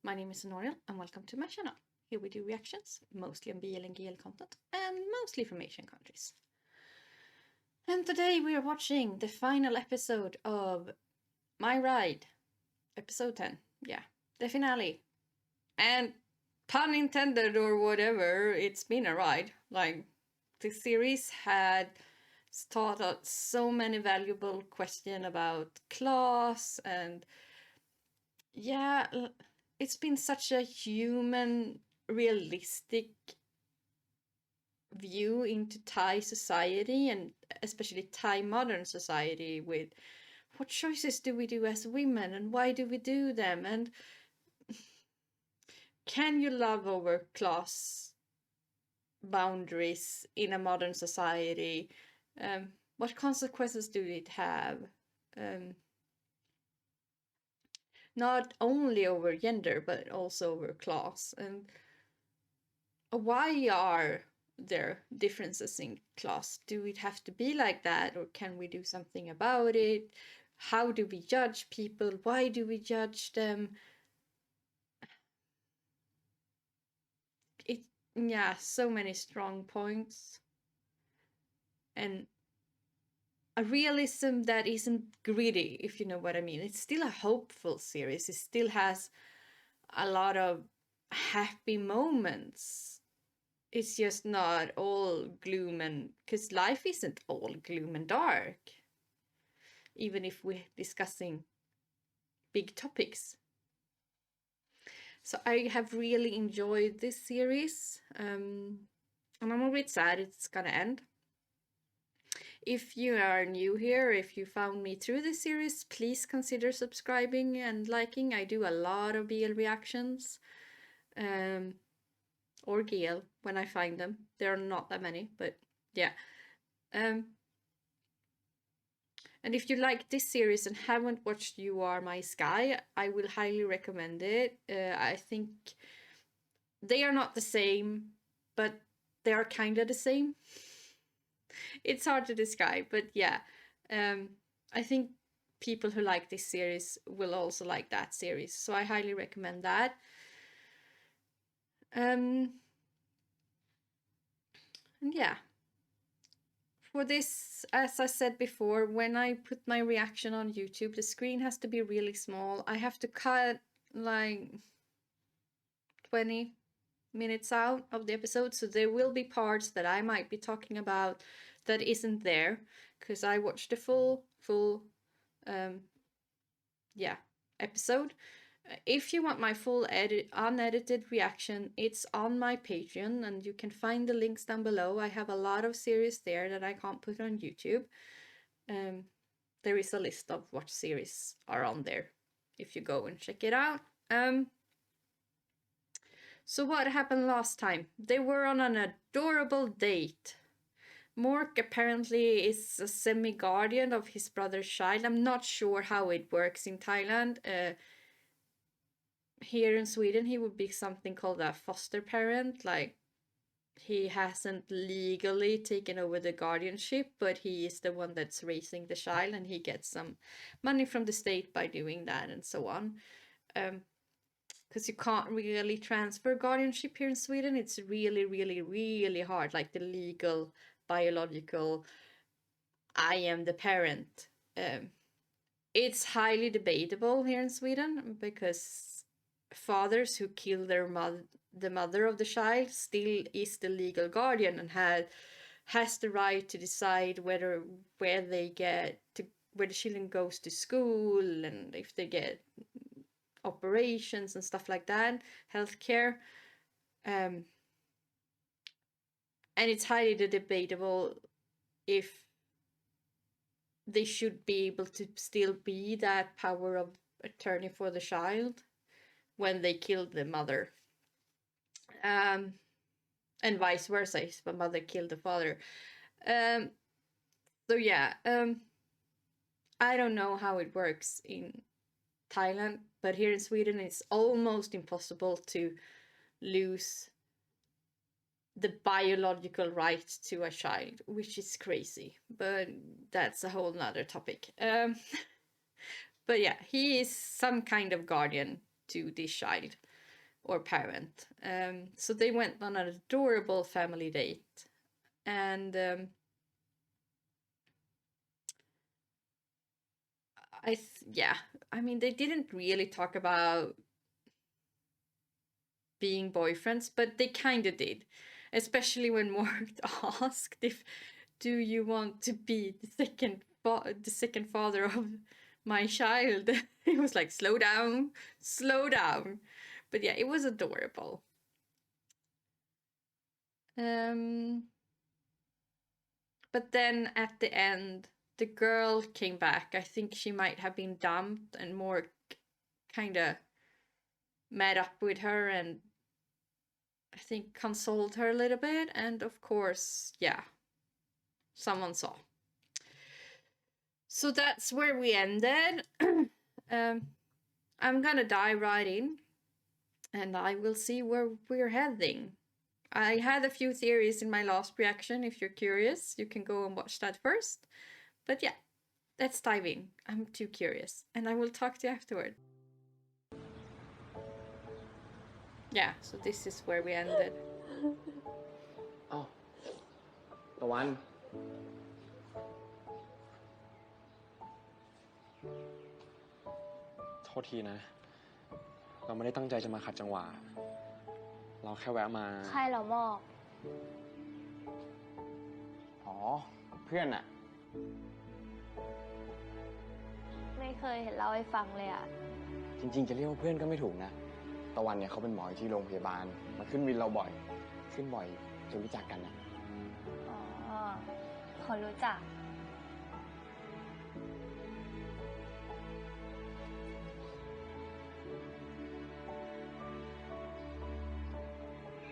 My name is Noriel and welcome to my channel. Here we do reactions, mostly on BL and GL content and mostly from Asian countries. And today we are watching the final episode of My Ride, episode 10. Yeah, the finale. And pun intended or whatever, it's been a ride. Like, the series had taught us so many valuable questions about class and yeah, it's been such a human, realistic view into Thai society and especially Thai modern society with what choices do we do as women and why do we do them and can you love over class boundaries in a modern society? What consequences do it have? Not only over gender but also over class, and why are there differences in class? Do it have to be like that, or can we do something about it? How do we judge people? Why do we judge them? Yeah, so many strong points and a realism that isn't gritty, if you know what I mean. It's still a hopeful series. It still has a lot of happy moments. It's just not all gloom, and because life isn't all gloom and dark, even if we're discussing big topics. So I have really enjoyed this series, and I'm a bit sad it's gonna end. If you are new here, if you found me through this series, please consider subscribing and liking. I do a lot of BL reactions, or GL when I find them. There are not that many, but yeah. And if you like this series and haven't watched You Are My Sky, I will highly recommend it. I think they are not the same, but they are kind of the same. It's hard to describe, but yeah. I think people who like this series will also like that series, so I highly recommend that. And yeah. For this, as I said before, when I put my reaction on YouTube, the screen has to be really small. I have to cut like 20 minutes out of the episode, so there will be parts that I might be talking about that isn't there because I watched the full episode. If you want my full unedited reaction, it's on my Patreon and you can find the links down below. I have a lot of series there that I can't put on YouTube. There is a list of what series are on there if you go and check it out. So what happened last time? They were on an adorable date. Mork apparently is a semi-guardian of his brother's child. I'm not sure how it works in Thailand. Here in Sweden, he would be something called a foster parent. Like, he hasn't legally taken over the guardianship, but he is the one that's raising the child and he gets some money from the state by doing that and so on. Because you can't really transfer guardianship here in Sweden. It's really, really, really hard. Like the legal, biological, I am the parent. It's highly debatable here in Sweden because fathers who kill their the mother of the child still is the legal guardian and has the right to decide where the children goes to school and if they get operations and stuff like that, healthcare. And it's highly debatable if they should be able to still be that power of attorney for the child when they killed the mother. And vice versa, if the mother killed the father. So yeah, I don't know how it works in Thailand, but here in Sweden it's almost impossible to lose the biological right to a child, which is crazy, but that's a whole nother topic. But yeah, he is some kind of guardian to this child. or parent. So they went on an adorable family date. And I mean, they didn't really talk about being boyfriends, but they kind of did. Especially when Mark asked if, do you want to be the second father of my child? He was like, slow down, slow down. But yeah, it was adorable. But then at the end, the girl came back. I think she might have been dumped, and Mork kind of met up with her and I think consoled her a little bit. And of course, yeah, someone saw. So that's where we ended. I'm gonna dive right in and I will see where we're heading. I had a few theories in my last reaction. If you're curious, you can go and watch that first. But yeah, let's dive in. I'm too curious. And I will talk to you afterward. Yeah, so this is where we ended. อ้าวตะวันโทษทีนะ เราไม่ได้ตั้งใจจะมาขัดจังหวะ เราแค่แวะมา ใครเหรอหมอก อ๋อ เพื่อนอะ ไม่เคยเห็นเล่าให้ฟังเลยอะ จริงๆจะเรียกว่าเพื่อนก็ไม่ถูกนะ ตะวันเนี่ยเขาเป็นหมออยู่ที่โรงพยาบาล มาขึ้นวินเราบ่อย ขึ้นบ่อยจนรู้จักกันนะ อ๋อคนรู้จัก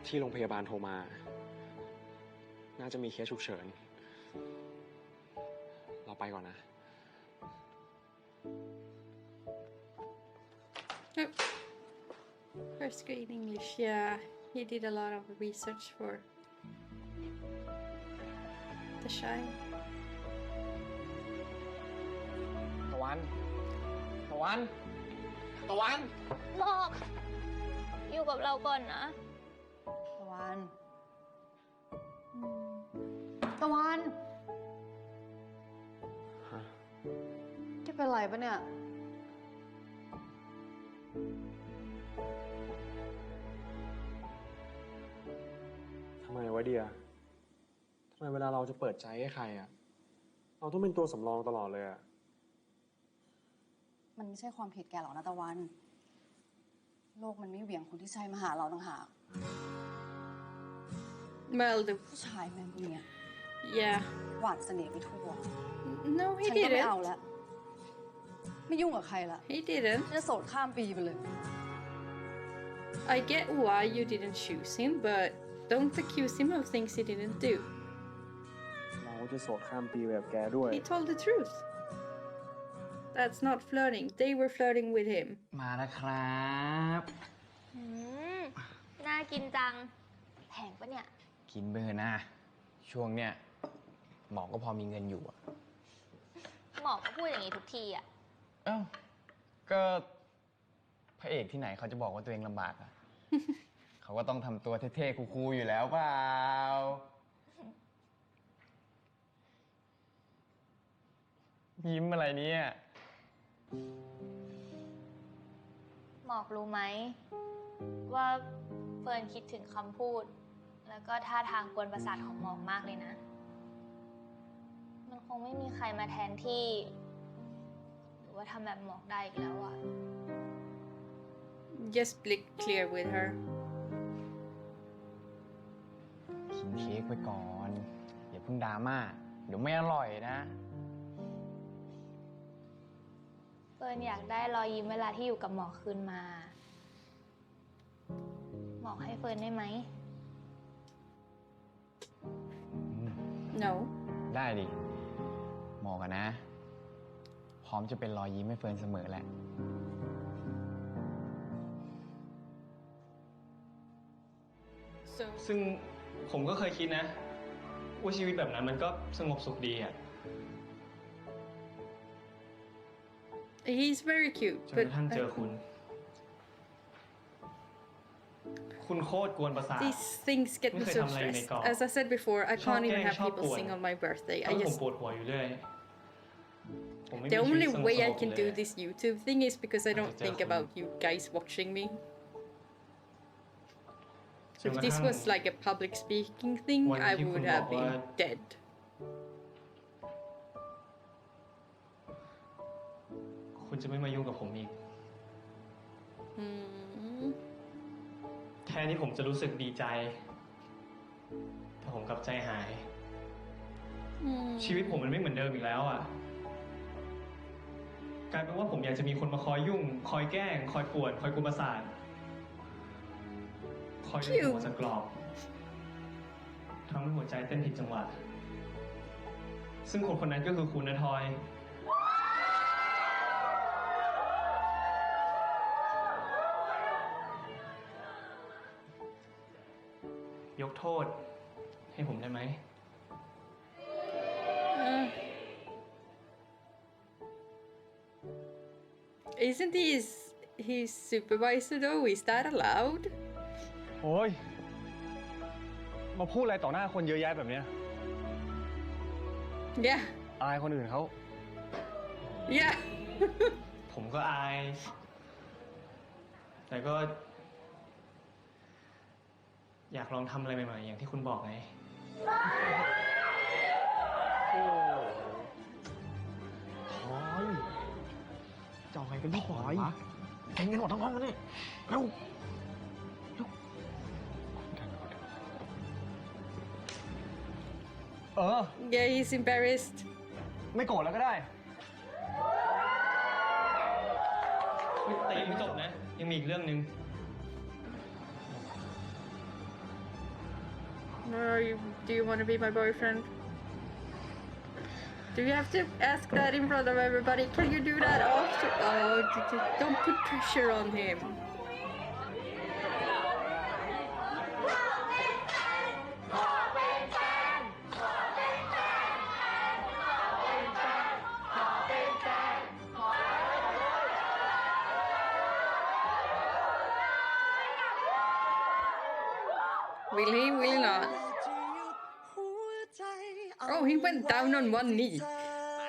ที่โรงพยาบาลโทรมา น่าจะมีเคสฉุกเฉิน เราไปก่อนนะ First grade English, yeah. He did a lot of research for The Shine. ตะวัน ตะวัน ตะวัน หมอก อยู่กับเราก่อนนะ ตะวันตะวัน ฮะ แกเป็นไรปะเนี่ย ทำไมวะเดีย ทำไมเวลาเราจะเปิดใจให้ใครอะเราต้องเป็นตัวสำรองตลอดเลยอะ มันไม่ใช่ความผิดแกหรอกนะตะวัน โลกมันไม่เหวี่ยงคนที่ใช่มาหาเราต่างหาก Well, the ผู้ชายแมงมุมเนี่ย yeah. หวานเสน่ห์ไปทั่ว No, he ฉันก็ไม่เอา didn't. แล้ว ไม่ยุ่งกับใครละ He didn't. จะโสดข้ามปีไปเลย I get why you didn't choose him, but don't accuse him of things he didn't do. เราจะโสดข้ามปีแบบแกด้วย He told the truth. That's not flirting. They were flirting with him. มาแล้วครับ น่ากินจัง แพงปะเนี่ย กินไปเถอะนะช่วงเนี้ยหมอก็พอมีเงินอยู่อะ หมอกก็พูดอย่างนี้ทุกทีอะ เอ้าก็พระเอกที่ไหนเขาจะบอกว่าตัวเองลำบากอะ เขาก็ต้องทำตัวเท่ๆคูลๆอยู่แล้วเปล่ายิ้มอะไรเนี่ย หมอกรู้ไหม ว่าเฟิร์นคิดถึงคำพูด แล้วก็ท่าทางกวนประสาทของหมอกมากเลยนะ มันคงไม่มีใครมาแทนที่ หรือว่าทำแบบหมอกได้อีกแล้วอะ Just be clear with her. กินเค้กไปก่อนอย่าเพิ่งดราม่าเดี๋ยวไม่อร่อยนะ เฟิร์นอยากได้รอยยิ้มเวลาที่อยู่กับหมอกคืนมา หมอกให้เฟิร์นได้ไหม No. ได้ดิหมอกันนะ พร้อมจะเป็นรอยยิ้มให้เฟิร์นเสมอแหละ So ซึ่งผมก็เคยคิดนะ ว่าชีวิตแบบนั้นมันก็สงบสุขดีอ่ะ he's very cute, จน but กระทั่งเจอคุณ คุณโคตรกวนประสาท These things get me so stressed. As I said before, I can't even have people sing on my birthday. ทำ I ให้ผม just ปวดหัวอยู่เรื่อยผมไม่มี the ชีวิ only ตสงบ way I ๆ can เล do ย this YouTube thing is because I don't think about you guys watching me. จน If กระ this ทั่ง was like a public speaking thing, One Iที่คุ would ณบอก have ว่า been dead. คุณจะไม่มายุ่งกับผมอีก Hmm. แทนที่ผมจะรู้สึกดีใจ แต่ผมกลับใจหาย Hmm. ชีวิตผมมันไม่เหมือนเดิมอีกแล้วอ่ะ กลายเป็นว่าผมอยากจะมีคนมาคอยยุ่ง คอยแกล้ง คอยป่วน คอยกุมประสาท คอยดึงหัวจากกรอบทำให้หัวใจเต้นผิดจังหวะ ซึ่งคนคนนั้นก็คือคุณนะทอย ยกโทษให้ผมได้ไหม Isn't he his supervisor though? Is that allowed? โอ้ย มาพูดอะไรต่อหน้าคนเยอะแยะแบบเนี้ย Yeah. อายคนอื่นเขา Yeah. ผมก็อาย แต่ก็อยากลองทำอะไรใหม่ๆ อย่างที่คุณบอกไง โอ้ถอยจะเอาไงกันพี่ถอยเอ็งกันหมดทั้งห้องกันนี่เร็วYeah, he's embarrassed. ไม่โกรธแล้วก็ได้ แต่ยังไม่จบนะ ยังมีอีกเรื่องหนึ่ง Do you want to be my boyfriend? Do you have to ask that in front of everybody? Can you do that after? Oh, don't put pressure on him. Will he? Will he not? Oh, he went down on one knee.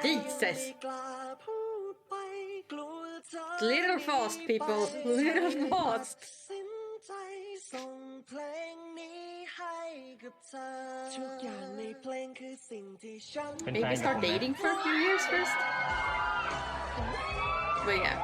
Jesus. Little fast, people. Little fast. Maybe start dating for a few years first. But yeah.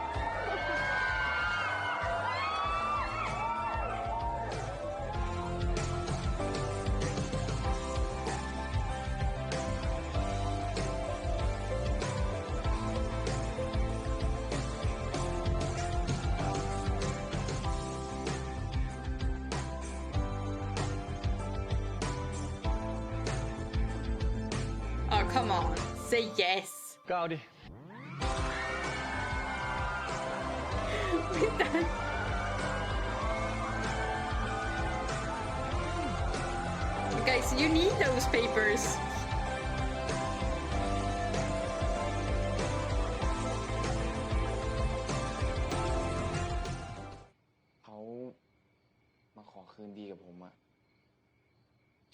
Oh, come on. Say yes. ก็เอาดิ Guys, you need those papers. เขามาขอคืนดีกับผมอะ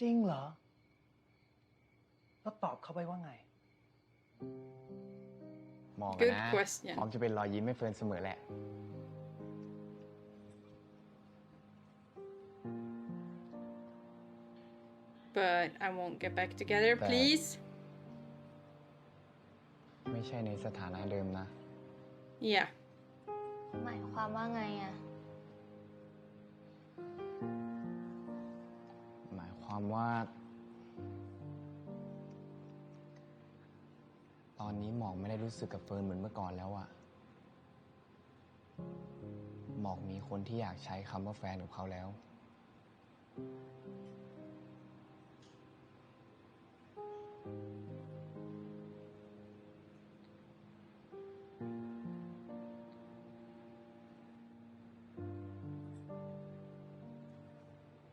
จริงเหรอ แล้วตอบเขาไปว่าไง บอกกัน Good นะ question. พร้อมจะเป็นรอยยิ้มให้เฟิร์นเสมอแหละ But I won't get back together, But- please. ไม่ใช่ในสถานะเดิมนะ Yeah. หมายความว่าไงอะ หมายความว่า ตอนนี้หมอกไม่ได้รู้สึกกับเฟิร์นเหมือนเมื่อก่อนแล้วอะหมอกมีคนที่อยากใช้คำว่าแฟนกับเขาแล้ว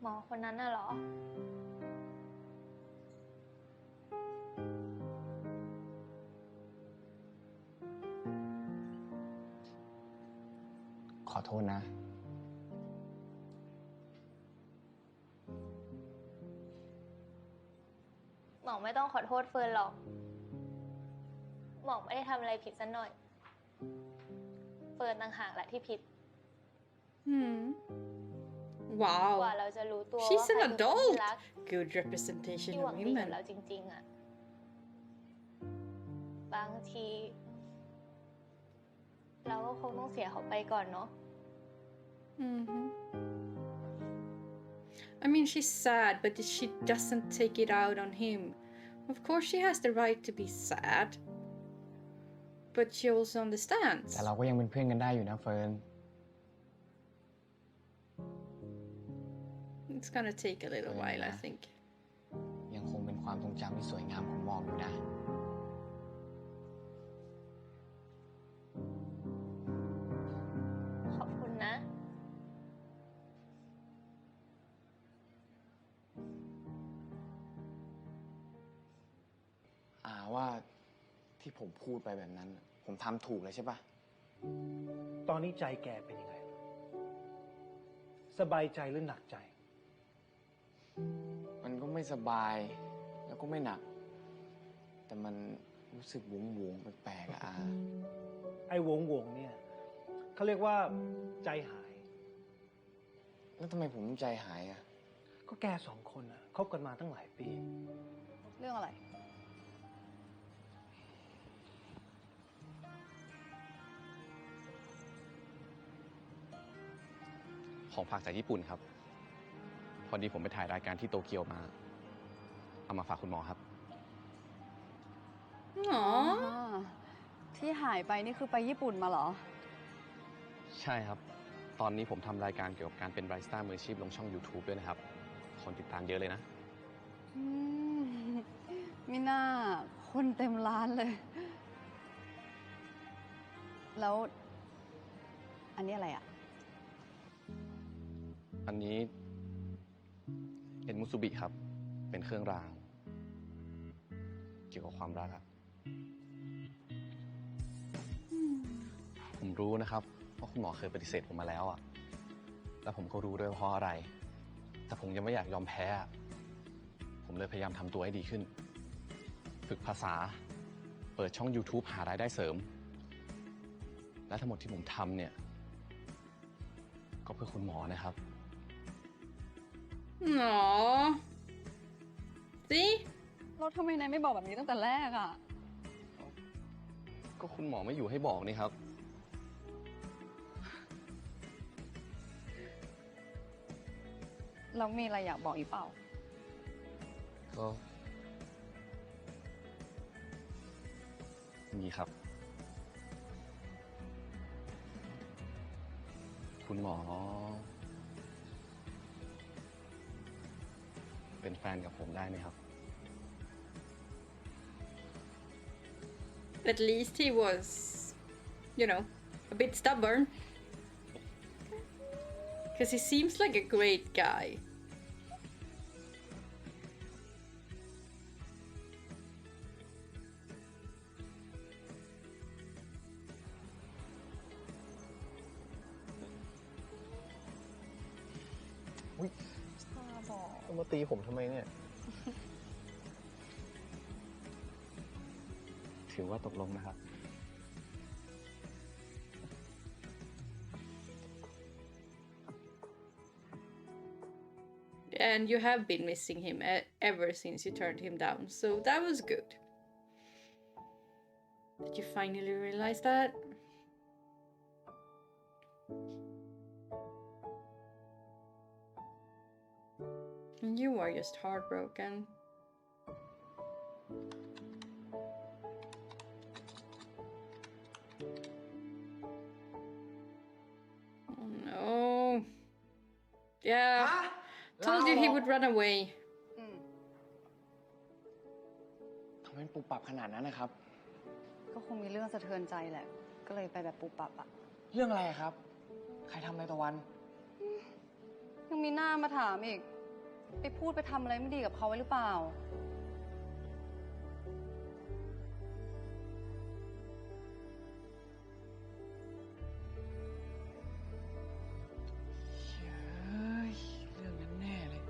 หมอคนนั้นน่ะเหรอ ขอโทษนะ ไม่ต้องขอโทษเฟิร์นหรอกหมอกไม่ได้ทำอะไรผิดสักหน่อยเฟิร์นต่างหากแหละที่ผิด Hmm. กว่า Wow. เราจะรู้ตัว She's ว่าใคร an คือคนที่ adult. รัก Good representation ที่ห of วังดีกับ women. เราจริงๆอะบางที เราก็คงต้องเสียเขาไปก่อนเนาะ Mm-hmm. I mean, she's sad, but she doesn't take it out on him. Of course, she has the right to be sad, but she also understands. แต่เราก็ยังเป็นเพื่อนกันได้อยู่นะเฟิร์น It's gonna take a little Oh, while, I yeah. think. ยังคงเป็นความทรงจำที่สวยงามของหมอกอยู่นะ ขอบคุณนะ ว่าที่ผมพูดไปแบบนั้น ผมทำถูกเลยใช่ปะ ตอนนี้ใจแกเป็นยังไง สบายใจหรือหนักใจ มันก็ไม่สบาย แล้วก็ไม่หนัก แต่มันรู้สึกหวงๆแปลกๆอะ ไอ้วงเนี่ยเขาเรียกว่าใจหาย แล้วทำไมผมใจหายอะ ก็แกสองคนอะคบกันมาตั้งหลายปี เรื่องอะไร ของฝากจากญี่ปุ่นครับ พอดีผมไปถ่ายรายการที่โตเกียวมา เอามาฝากคุณหมอครับ Aww. ที่หายไปนี่คือไปญี่ปุ่นมาเหรอ ใช่ครับ ตอนนี้ผมทำรายการเกี่ยวกับการเป็นบาริสต้ามืออาชีพลงช่อง YouTube ด้วยนะครับ คนติดตามเยอะเลยนะ อืมมิน่าคนเต็มร้านเลย แล้วอันนี้อะไรอ่ะ อันนี้เป็นมุสุบิครับ เป็นเครื่องราง เกี่ยวกับความรักอะผมรู้นะครับว่าคุณหมอเคยปฏิเสธผมมาแล้วอะแล้วผมก็รู้ด้วยว่าเพราะอะไร แต่ผมยังไม่อยากยอมแพ้อะผมเลยพยายามทำตัวให้ดีขึ้น ฝึกภาษา เปิดช่อง YouTube หารายได้เสริม และทั้งหมดที่ผมทำเนี่ย ก็เพื่อคุณหมอนะครับ Aww. See? เราทำไมนายไม่บอกแบบนี้ตั้งแต่แรกอ่ะ ก็คุณหมอไม่อยู่ให้บอกนี่ครับ เรามีอะไรอยากบอกอีกเปล่า ก็มีครับ คุณหมอ เป็นแฟนกับผมได้ไหมครับ At least he was, you know, a bit stubborn. Because he seems like a great guy. อุ๊ยจะมาตีผมทำไมเนี่ย ถือว่าตกลงนะครับ And you have been missing him ever since you turned him down, so that was good. Did you finally realize that? You are just heartbroken. Oh no. Yeah. Told you he would run away. อืม ทำไมปุบปับขนาดนั้นนะครับ ก็คงมีเรื่องสะเทือนใจแหละ ก็เลยไปแบบปุบปับอ่ะ เรื่องอะไรครับ ใครทำอะไรตะวัน ยังมีหน้ามาถามอีก ไปพูดไปทำอะไรไม่ดีกับเขาไว้หรือเปล่า เฮ้ย เรื่องนั้นแน่เลย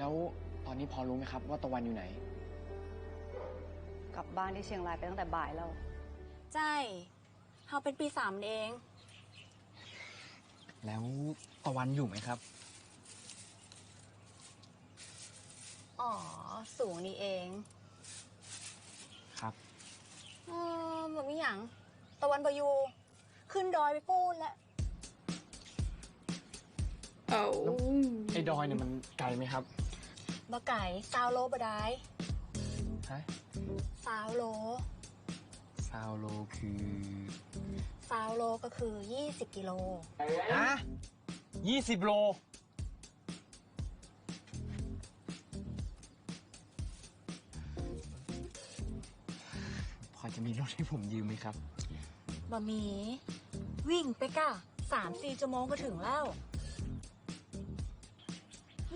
แล้วตอนนี้พอรู้ไหมครับว่าตะวันอยู่ไหน กลับบ้านที่เชียงรายไปตั้งแต่บ่ายแล้ว ใช่เขาเป็นปี 3เอง แล้วตะวันอยู่ไหมครับ อ๋อ สูงนี่เอง ครับ แบบนี้อย่างตะวันบอยู ขึ้นดอยไปปูนแล้ว Oh. ไอ้ดอยเนี่ยมันไกลไหมครับ บะไก่ซาวโลบะได ฮะ ซาวโล ซาวโลคือ ซาวโลก็คือ 20 กิโล ฮะ20 โล พอจะมีรถให้ผมยืมไหมครับ บะหมี่วิ่งไปก่ะ3-4 ชั่วโมงก็ถึงแล้ว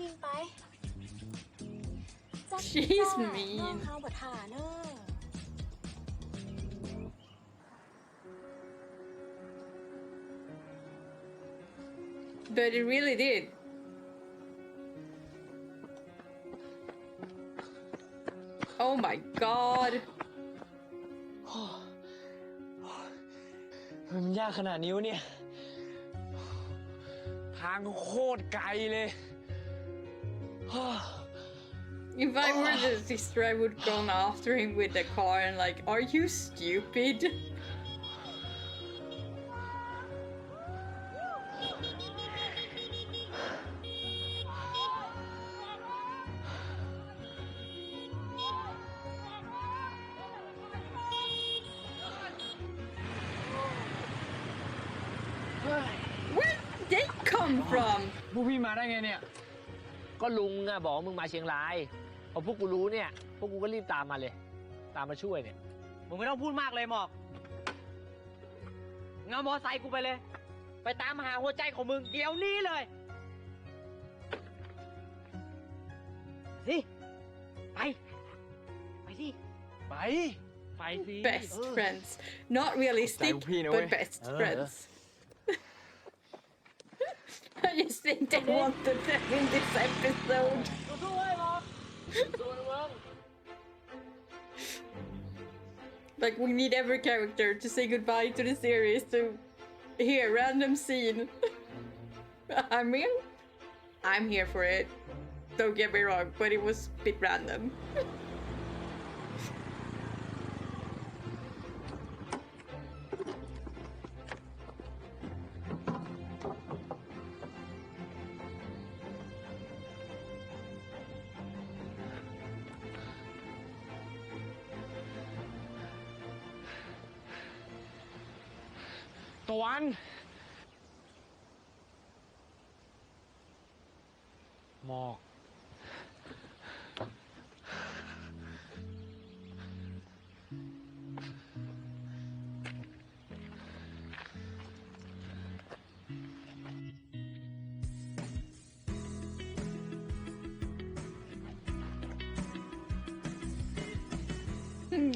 วิ่งไปจัก She's จ้า mean น้องเฮาบัทาเนอะ But it really did. Oh my god. มันยากขนาดนี้วะเนี่ย ทางโคตรไกลเลย If I were the sister, I would go after him with the car and like, are you stupid? Where did they come from? พวกพี่มาได้ไงเนี่ย ก็ลุงอะบอกว่ามึงมาเชียงรายพอพวกกูรู้เนี่ย พวกกูก็รีบตามมาเลย ตามมาช่วยเนี่ย มึงไม่ต้องพูดมากเลยหมอกเงามอไซค์กูไปเลย ไปตามหาหัวใจของมึงเดี๋ยวนี้เลยสิไป ไปสิ ไป ไปสิ Best friends. Not realistic, but best friends. I just think they wanted them in this episode. Like, we need every character to say goodbye to the series to hear random scene. I mean, I'm here for it. Don't get me wrong, but it was a bit random. ตะวัน หมอก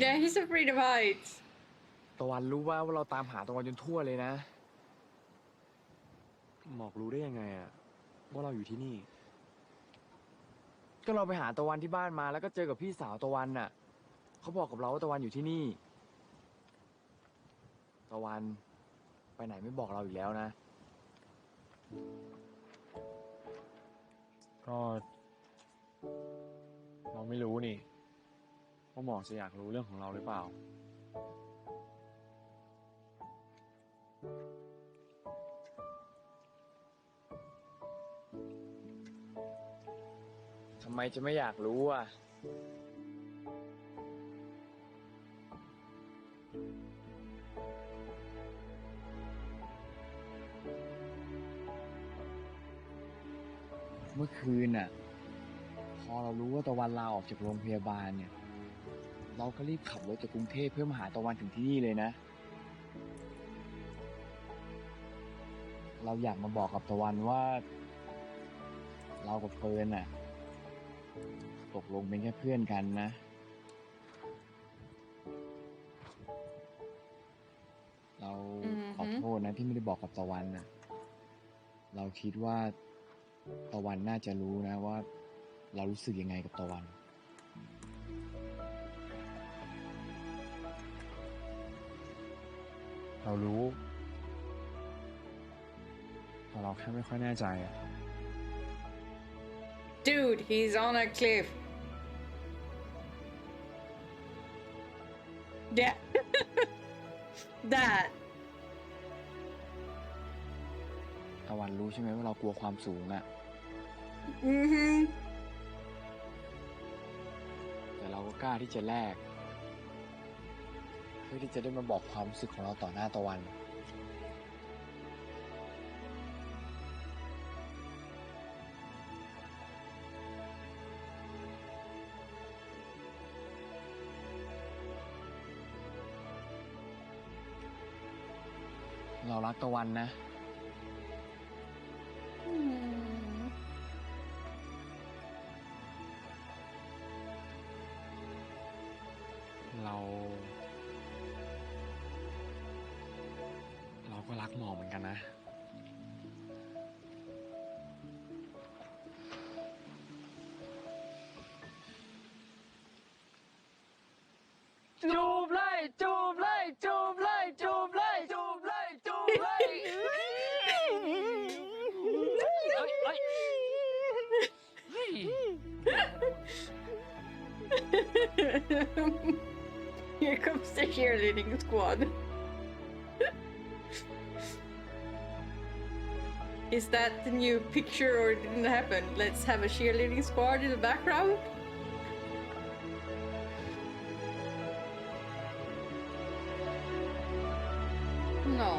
Yeah, he's afraid of heights. ตะวันรู้ว่าเราตามหาตะวันจนทั่วเลยนะ หมอกรู้ได้ยังไงอะว่าเราอยู่ที่นี่ ก็เราไปหาตะวันที่บ้านมาแล้วก็เจอกับพี่สาวตะวันน่ะ เขาบอกกับเราว่าตะวันอยู่ที่นี่ ตะวันไปไหนไม่บอกเราอีกแล้วนะ ก็ เราไม่รู้นี่ว่าหมอกจะอยากรู้เรื่องของเราหรือเปล่า ทำไมจะไม่อยากรู้อ่ะ เมื่อคืนน่ะ พอเรารู้ว่าตะวันลาออกจากโรงพยาบาลเนี่ย เราก็รีบขับรถจากกรุงเทพเพื่อมาหาตะวันถึงที่นี่เลยนะ เราอยากมาบอกกับตะวันว่า เรากับเฟิร์นน่ะ ตกลงเป็นแค่เพื่อนกันนะ เราขอโทษนะที่ไม่ได้บอกกับตะวันนะเราคิดว่าตะวันน่าจะรู้นะว่า เรารู้สึกยังไงกับตะวัน เรารู้ แต่เราแค่ไม่ค่อยแน่ใจอะ Dude, he's on a cliff. Yeah. That. ตะวันรู้ใช่ไหมว่าเรากลัวความสูงอะ Mm-hmm. แต่เราก็กล้าที่จะแลกเพื่อที่จะได้มาบอกความรู้สึกของเราต่อหน้าตะวัน เรารักตะวันนะ เราก็รักหมอเหมือนกันนะ จูบเลยจูบเลยจูบเลยจูบเลยจูบเลยจูบเลยเฮ้ย Here comes the cheerleading squad. Is that the new picture or it didn't happen? Let's have a cheerleading squad in the background? No.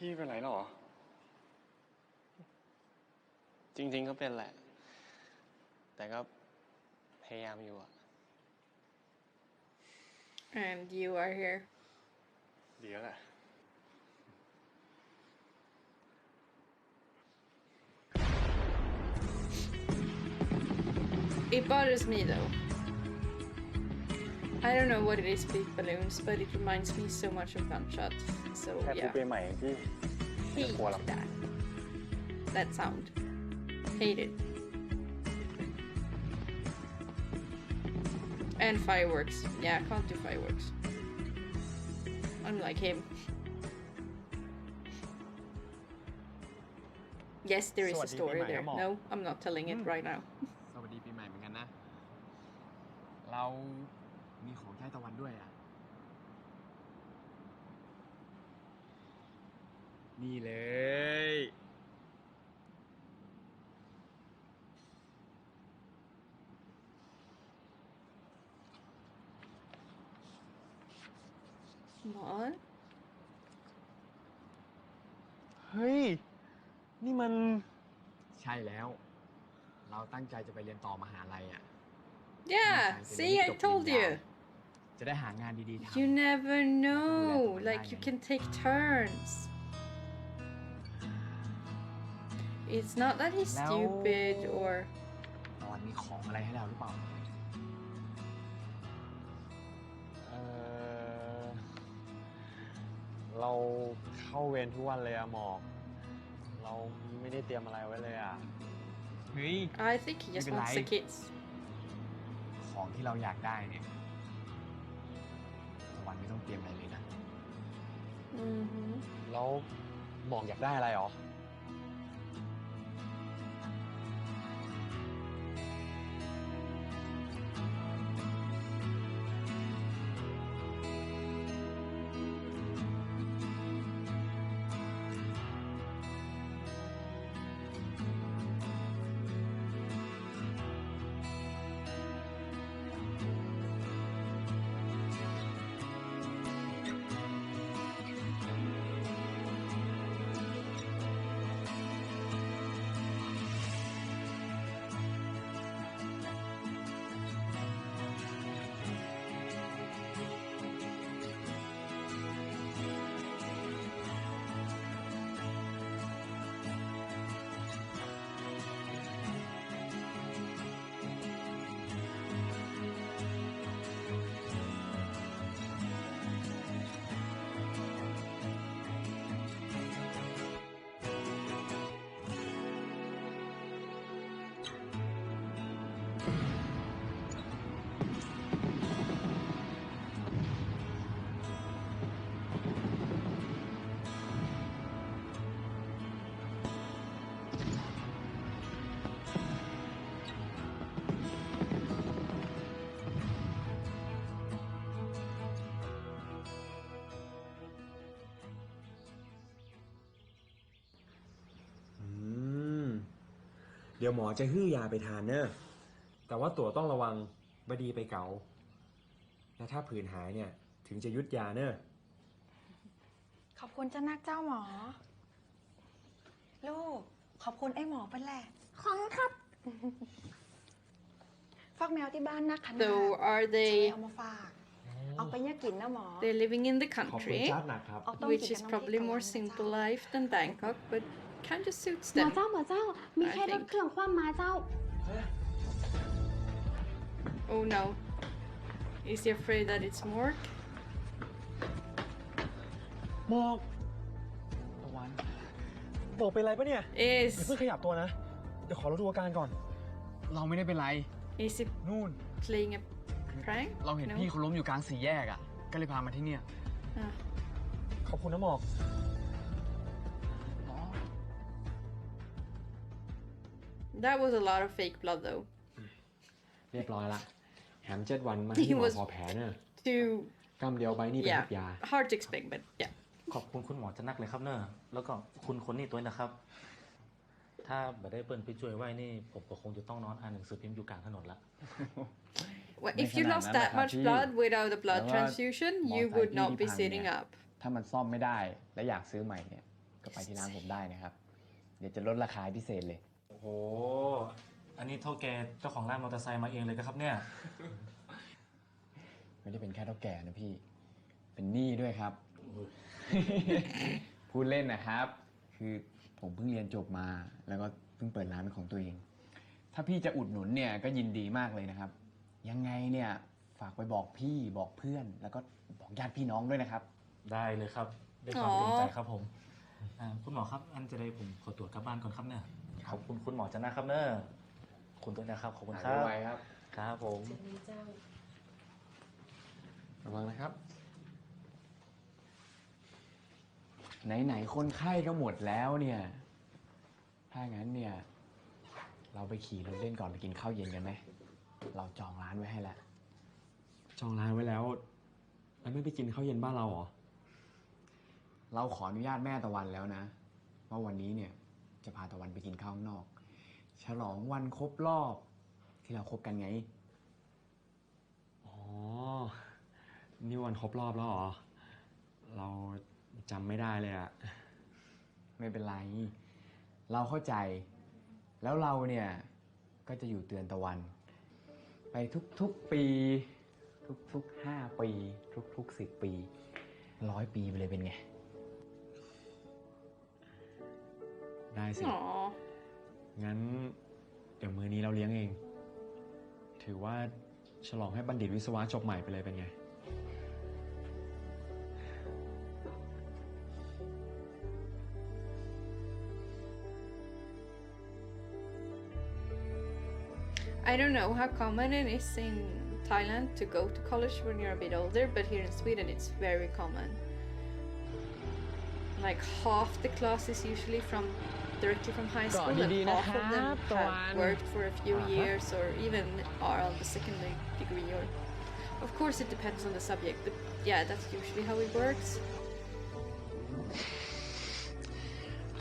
พี่เป็นไรหรอ จริงๆก็เป็นแหละ แต่ก็พยายามอยู่อะ And you are here. ดีแล้วแหละ It bothers me though. I don't know what it is with balloons, but it reminds me so much of gunshots. So แค่พูด yeah, ไปใหม่พี่ไม่กลัวหรอก hate that sound. Hate it. And fireworks. Yeah, can't do fireworks. Unlike him. Yes, there is a story there. No, I'm not telling it right now. สวัสดีปีใหม่เหมือนกันนะ เรามีของให้ตะวันด้วยอ่ะ นี่เลย What? เฮ้ย นี่มัน ใช่แล้ว เราตั้งใจจะไปเรียนต่อมหาลัยอ่ะ Yeah, see, I told you. จะได้หางานดีๆทำ You never know. Like, you can take turns. It's not that he's stupid or... ตอนมีของอะไรให้เราหรือเปล่า เราเข้าเวรทุกวันเลยอะหมอก เราไม่ได้เตรียมอะไรไว้เลยอะ เฮ้ย I think he just wants the kids. ของที่เราอยากได้เนี่ยตะวันไม่ต้องเตรียมอะไรเลยนะ Mm-hmm. แล้วหมอกอยากได้อะไรหรอ เดี๋ยวหมอจะฮื้อยาไปทานเนอะแต่ว่าตัวต้องระวังบดีไปเก๋าและถ้าผื่นหายเนี่ยถึงจะยุดยาเนอะ ขอบคุณเจ้านักเจ้าหมอ ลูก ขอบคุณไอ้หมอเป็นแหละของครับ ฟอกแมวที่บ้านนักขนาด So are they เอามาฝาก เอาไปเนี่ยกินนะหมอ they're living in the ขอบคุณ country, ชาติหนักครับ which is probably more simple life than Bangkok, but kind of suits หมอ them. เจ้าหมอเจ้า มี I ใครรถ think. เครื่องคว่ำมาเจ้า Oh no. Is he afraid that it's Mork? หมอกตะวันหมอกเป็นไรปะเนี่ย Is อย่าเพิ่งขยับตัวนะ เดี๋ยวขอเราดูอาการก่อน เราไม่ได้เป็นไร is he นู่น playing a prank? เราเห็น No? พี่เขาล้มอยู่กลางสี่แยกอ่ะ ก็เลยพามาที่เนี่ย Ah. ขอบคุณนะหมอก That was a lot of fake blood though. เรียบร้อยละแฮม7 วันมาให้หมอพอแผลเนอะ Too กำเดียวใบนี่เป็นทับยา hard to explain, but yeah. ขอบคุณคุณหมอจะนักเลยครับเนอะแล้วก็คุณคนนี้ตัวนะครับ ถ้าแบบได้เปิ้ลไปช่วยไว้นี่ผมก็คงจะต้องนอนอ่านหนังสือพิมพ์อยู่กลางถนนละ Well, if you lost that much blood without a blood transfusion, you would not be sitting up. ถ้ามันซ่อมไม่ได้และอยากซื้อใหม่เนี่ย ก็ไปที่ร้านผมได้นะครับ เดี๋ยวจะลดราคาพิเศษเลย โอ้โห อันนี้เท่าแกเจ้าของร้านมอเตอร์ไซค์มาเองเลยครับเนี่ย ไม่ได้เป็นแค่เท่าแก่นะพี่ เป็นหนี้ด้วยครับ พูดเล่นนะครับ คือผมเพิ่งเรียนจบมา แล้วก็เพิ่งเปิดร้านเป็นของตัวเอง ถ้าพี่จะอุดหนุนเนี่ยก็ยินดีมากเลยนะครับ ยังไงเนี่ยฝากไปบอกพี่บอกเพื่อน แล้วก็บอกญาติพี่น้องด้วยนะครับ ได้เลยครับด้วยความเต็มใจครับผมคุณหมอครับ อันจะได้ผมขอตัวกลับบ้านก่อนครับเนี่ย ขอบคุณคุณหมอจะนะครับเนอะคุณตัวนะครับ ขอบคุณครับ ไว้ครับ ครับผม ระวังนะครับ ไหนๆคนไข้ก็หมดแล้วเนี่ย ถ้างั้นเนี่ย เราไปขี่รถเล่นก่อนไปกินข้าวเย็นกันไหม เราจองร้านไว้ให้แล้ว จองร้านไว้แล้ว แล้วไม่ไปกินข้าวเย็นบ้านเราเหรอ เราขออนุญาตแม่ตะวันแล้วนะ ว่าวันนี้เนี่ยจะพาตะวันไปกินข้าวข้างนอก ฉลองวันครบรอบที่เราคบกันไง อ๋อ นี่วันครบรอบแล้วเหรอ เราจำไม่ได้เลยอะ ไม่เป็นไร เราเข้าใจ แล้วเราเนี่ยก็จะอยู่เตือนตะวัน ไปทุกๆปี ทุกๆ5 ปี ทุกๆ10 ปี100 ปีไปเลยเป็นไง ได้สิ Aww. งั้นเดี๋ยวมื้อนี้เราเลี้ยงเอง ถือว่าฉลองให้บัณฑิตวิศวะจบใหม่ไปเลยเป็นไง I don't know how common it is in Thailand to go to college when you're a bit older, but here in Sweden it's very common. Like half the class is usually directly from high school, and half of them have worked for a few years or even are on the secondary degree. Or, of course, it depends on the subject, but yeah, that's usually how it works.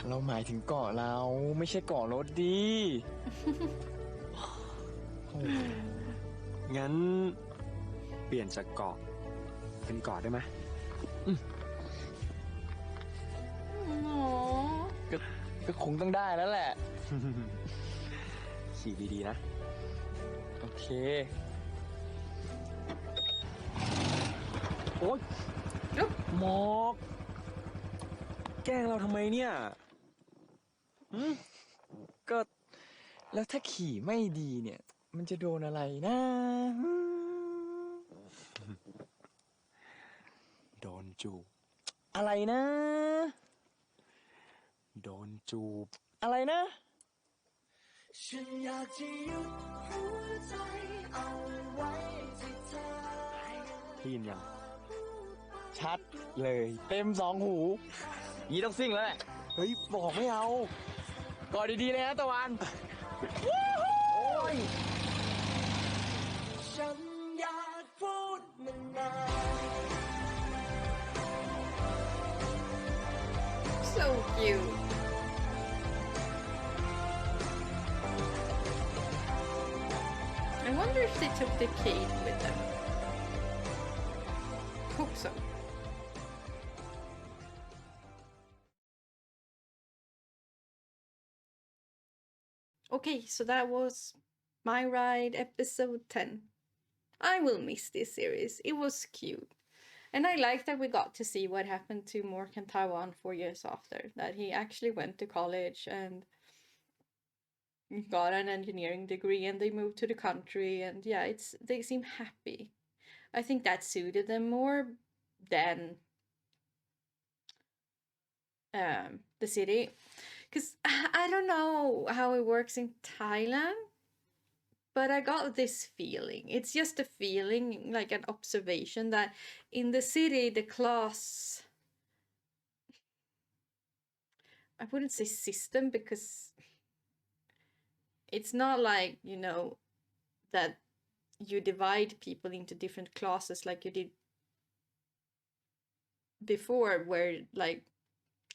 เราหมายถึงเกาะเราไม่ใช่เกาะรถดี งั้นเปลี่ยนจากเกาะเป็นเกาะได้ไหม Aww. ก็คงต้องได้แล้วแหละ ขี่ดีๆนะ โอเค โอ๊ยหมอก แกล้งเราทำไมเนี่ย ก็แล้วถ้าขี่ไม่ดีเนี่ย มันจะโดนอะไรนะ โดนจูบ อะไรนะ โดนจูบ อะไรนะ ฉันอยากจะหยุดหัวใจเอาไว้ที่เธอ ได้ยินยัง ชัดเลยเต็ม2 หูยี่ต้องซิ่งแล้วแหละ เฮ้ย บอกไม่เอา กอดดีๆเลยนะตะวัน โอ้ยฉันอยากพูดมันนาน So cute. wonder if they took the kid with them. Hope so. Okay, so that was My Ride episode 10. I will miss this series. It was cute. And I like that we got to see what happened to Mork in Taiwan 4 years after. That he actually went to college and got an engineering degree and they moved to the country. And yeah, they seem happy. I think that suited them more than the city. Because I don't know how it works in Thailand. But I got this feeling. It's just a feeling, like an observation, that in the city, the class, I wouldn't say system, because it's not like, you know, that you divide people into different classes like you did before, where like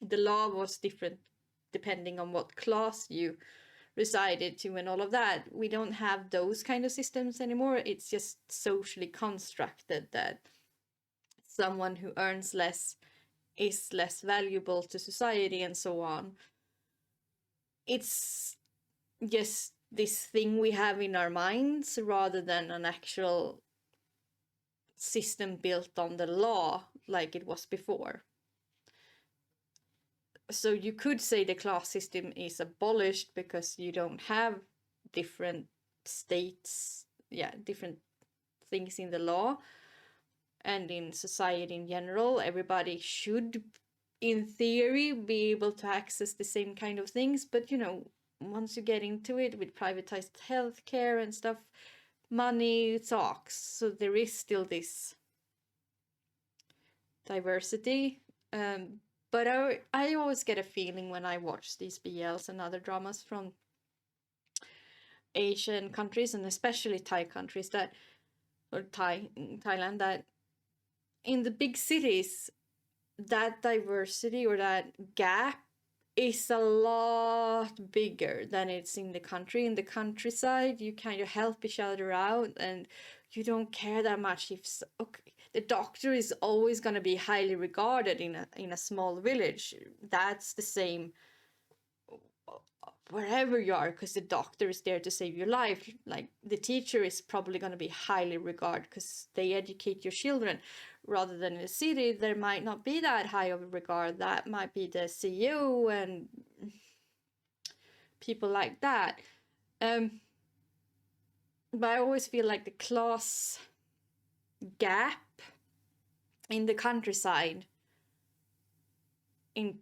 the law was different depending on what class you resided to and all of that. We don't have those kind of systems anymore. It's just socially constructed that someone who earns less is less valuable to society and so on. It's just this thing we have in our minds rather than an actual system built on the law like it was before. So you could say the class system is abolished because you don't have different states, different things in the law and in society in general. Everybody should, in theory, be able to access the same kind of things, but you know, once you get into it with privatized healthcare and stuff, money talks. So there is still this diversity. But I always get a feeling when I watch these BLs and other dramas from Asian countries, and especially Thai countries, that, or Thailand, that in the big cities, that diversity or that gap is a lot bigger than it's in the country. In the countryside, you kind of help each other out and you don't care that much if the doctor is always going to be highly regarded in a small village. That's the same wherever you are, because the doctor is there to save your life. Like the teacher is probably going to be highly regarded because they educate your children, rather than in a city there might not be that high of a regard. That might be the CEO and people like that. But I always feel like the class gap in the countryside in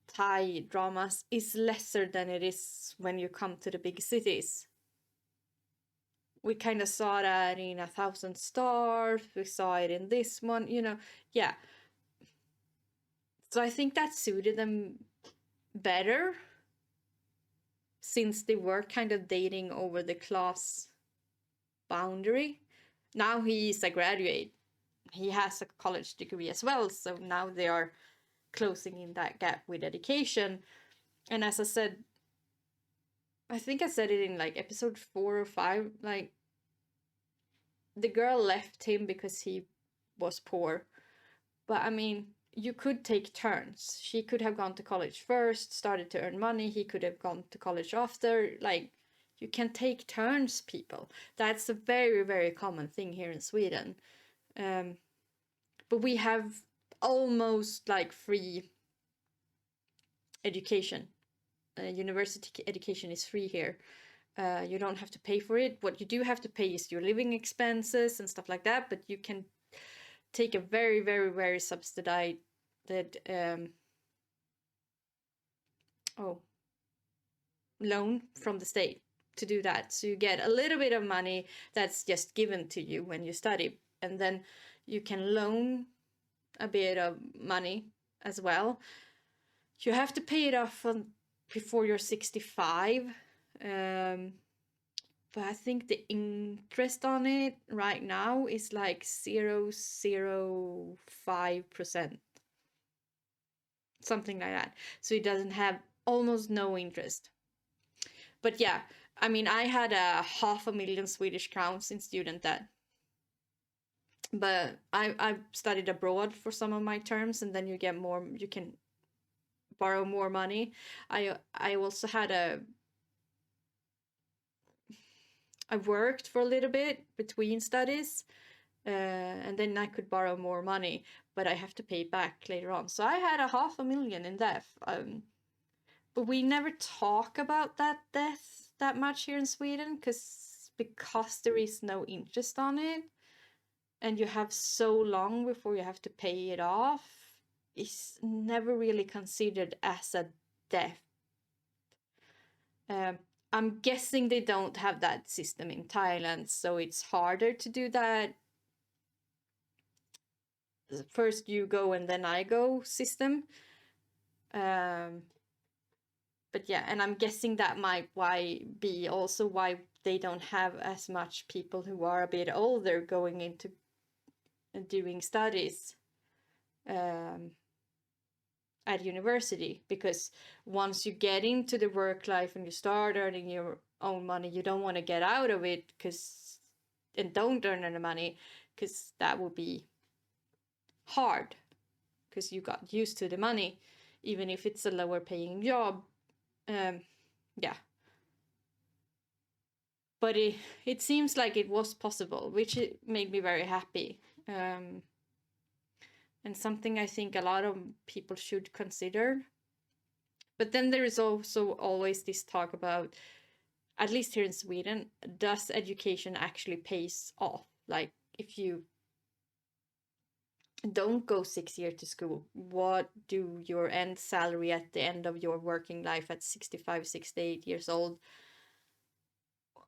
Thai dramas is lesser than it is when you come to the big cities. We kind of saw that in 1,000 Stars, we saw it in this one, you know, yeah. So I think that suited them better, since they were kind of dating over the class boundary. Now he's a graduate. He has a college degree as well, so now they are closing in that gap with education. And as I said, I think I said it in like episode 4 or 5, like the girl left him because he was poor. But I mean, you could take turns. She could have gone to college first, started to earn money. He could have gone to college after. Like, you can take turns, people. That's a very, very common thing here in Sweden. But we have almost like free education. University education is free here. You don't have to pay for it. What you do have to pay is your living expenses and stuff like that, but you can take a very, very, very subsidized loan from the state to do that. So you get a little bit of money that's just given to you when you study, and then you can loan a bit of money as well. You have to pay it off before you're 65. But I think the interest on it right now is like 0.05%. Something like that. So it doesn't have almost no interest. But yeah, I mean, I had a 500,000 Swedish crowns in student debt. But I studied abroad for some of my terms, and then you get more, you can borrow more money. I also had I worked for a little bit between studies, and then I could borrow more money, but I have to pay back later on. So I had a 500,000 in debt. But we never talk about that debt that much here in Sweden, because there is no interest on it, and you have so long before you have to pay it off. It's never really considered as a debt. I'm guessing they don't have that system in Thailand, so it's harder to do that first you go and then I go system. But yeah, and I'm guessing that might be also why they don't have as much people who are a bit older going into doing studies at university, because once you get into the work life and you start earning your own money, you don't want to get out of it and don't earn any money, because that would be hard, because you got used to the money, even if it's a lower paying job. Yeah, but it seems like it was possible, which made me very happy. And something I think a lot of people should consider. But then there is also always this talk about, at least here in Sweden, does education actually pays off? Like, if you don't go 6 years to school, what do your end salary at the end of your working life at 65, 68 years old,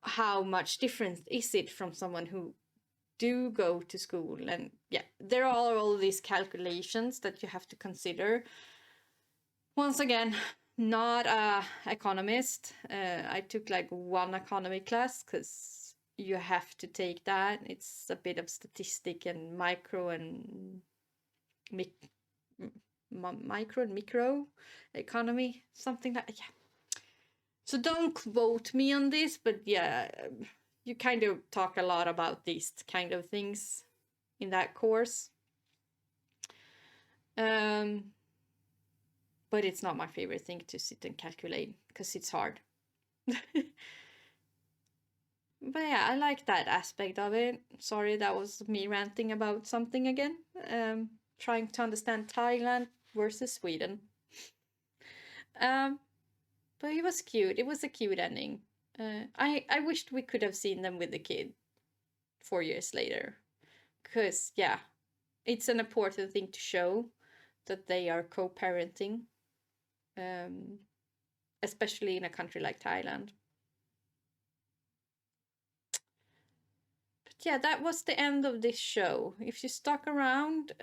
how much difference is it from someone who do go to school? And yeah, there are all these calculations that you have to consider. Once again, not a economist. I took like one economy class because you have to take that. It's a bit of statistic and micro and micro economy, something like that. Yeah. So don't quote me on this, but yeah, you kind of talk a lot about these kind of things in that course. But it's not my favorite thing to sit and calculate, because it's hard. But yeah, I like that aspect of it. Sorry, that was me ranting about something again. Trying to understand Thailand versus Sweden. But it was cute. It was a cute ending. I wished we could have seen them with the kid 4 years later. Because, yeah, it's an important thing to show that they are co-parenting. Especially in a country like Thailand. But yeah, that was the end of this show. If you stuck around,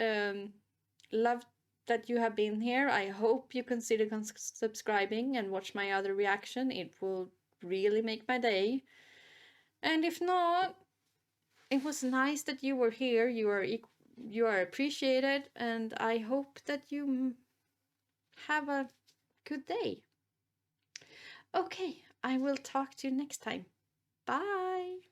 love that you have been here. I hope you consider subscribing and watch my other reaction. It will really make my day. And if not, it was nice that you were here. You are appreciated, and I hope that you have a good day. Okay, I will talk to you next time. Bye.